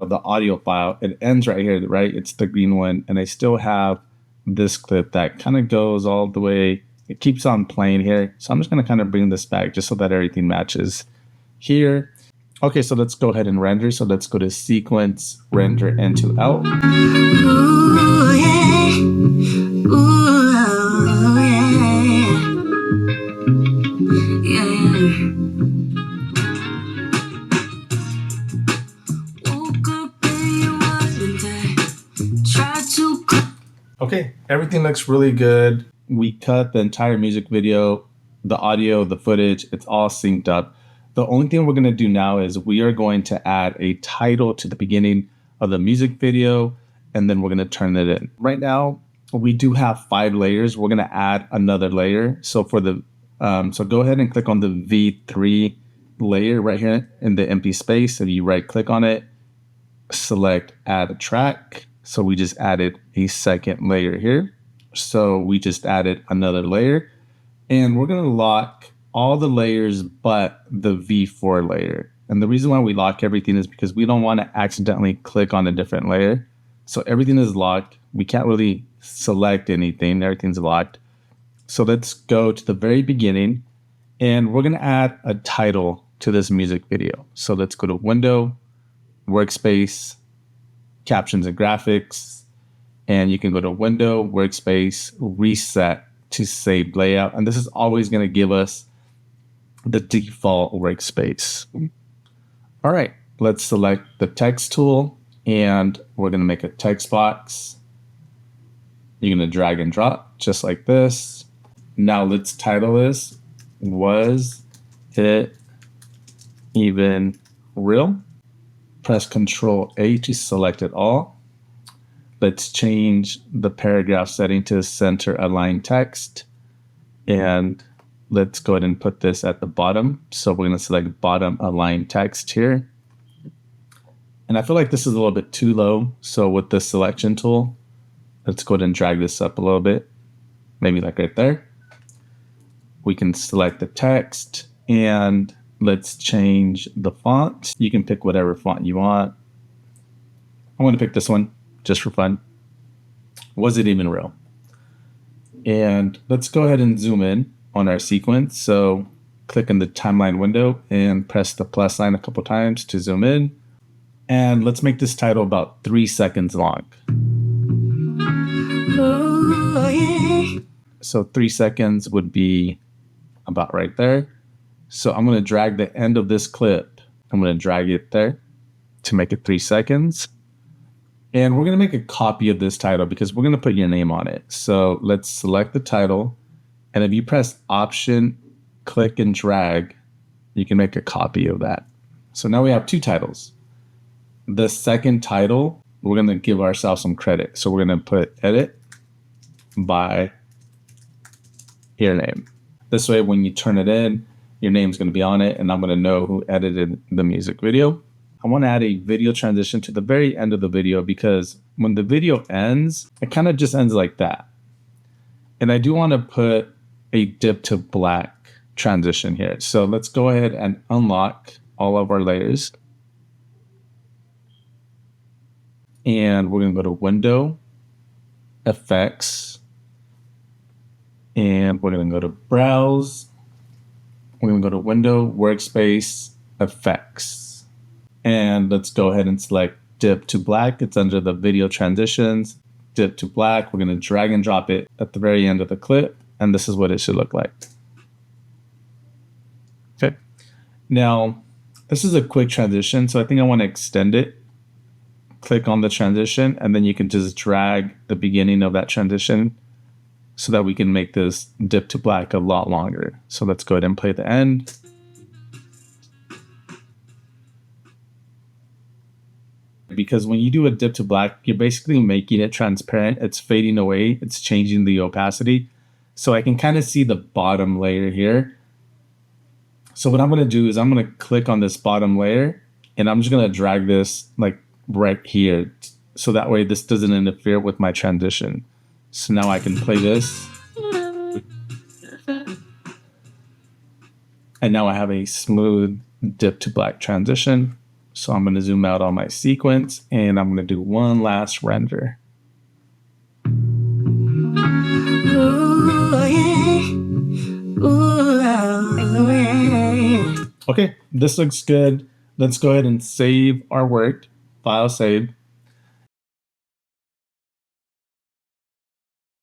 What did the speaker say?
the audio file, it ends right here, right? It's the green one. And I still have this clip that kind of goes all the way. It keeps on playing here. So I'm just going to kind of bring this back just so that everything matches here. Okay, so let's go ahead and render. So let's go to sequence, render into out. Ooh, yeah. Ooh, yeah. Yeah. Okay, everything looks really good. We cut the entire music video, the audio, the footage, it's all synced up. The only thing we're gonna do now is we are going to add a title to the beginning of the music video, and then we're gonna turn it in. Right now, we do have 5 layers. We're gonna add another layer. So for the, so go ahead and click on the V3 layer right here in the empty space. And you right click on it, select add a track. So we just added a second layer here. So we just added another layer, and we're gonna lock all the layers but the V4 layer. And the reason why we lock everything is because we don't want to accidentally click on a different layer. So everything is locked. We can't really select anything. Everything's locked. So let's go to the very beginning, and we're gonna add a title to this music video. So let's go to Window, Workspace, Captions and Graphics, and you can go to Window, Workspace, Reset to save layout. And this is always going to give us the default workspace. All right, let's select the text tool, and we're going to make a text box. You're going to drag and drop just like this. Now let's title this, Was It Even Real? Press Control A to select it all. Let's change the paragraph setting to center align text. And let's go ahead and put this at the bottom. So we're going to select bottom align text here. And I feel like this is a little bit too low. So with the selection tool, let's go ahead and drag this up a little bit. Maybe like right there. We can select the text, and let's change the font. You can pick whatever font you want. I'm going to pick this one just for fun. Was it even real? And let's go ahead and zoom in on our sequence. So click in the timeline window and press the plus sign a couple times to zoom in. And let's make this title about 3 seconds long. Oh, yeah. So 3 seconds would be about right there. So I'm going to drag the end of this clip. I'm going to drag it there to make it 3 seconds. And we're going to make a copy of this title because we're going to put your name on it. So let's select the title. And if you press Option, click and drag, you can make a copy of that. So now we have 2 titles. The second title, we're going to give ourselves some credit. So we're going to put Edit by your name. This way, when you turn it in, your name's going to be on it, and I'm going to know who edited the music video. I want to add a video transition to the very end of the video because when the video ends, it kind of just ends like that. And I do want to put a dip to black transition here. So let's go ahead and unlock all of our layers. And we're going to go to Window, Effects, and we're going to go to Browse. We're going to go to Window, Workspace, Effects. And let's go ahead and select Dip to Black. It's under the video transitions. Dip to black. We're going to drag and drop it at the very end of the clip. And this is what it should look like. Okay. Now, this is a quick transition. So I think I want to extend it. Click on the transition, and then you can just drag the beginning of that transition so that we can make this dip to black a lot longer. So let's go ahead and play the end. Because when you do a dip to black, you're basically making it transparent. It's fading away. It's changing the opacity. So I can kind of see the bottom layer here. So what I'm going to do is I'm going to click on this bottom layer, and I'm just going to drag this like right here. So that way this doesn't interfere with my transition. So now I can play this. And now I have a smooth dip to black transition. So I'm going to zoom out on my sequence and I'm going to do one last render. Okay, this looks good. Let's go ahead and save our work. File saved.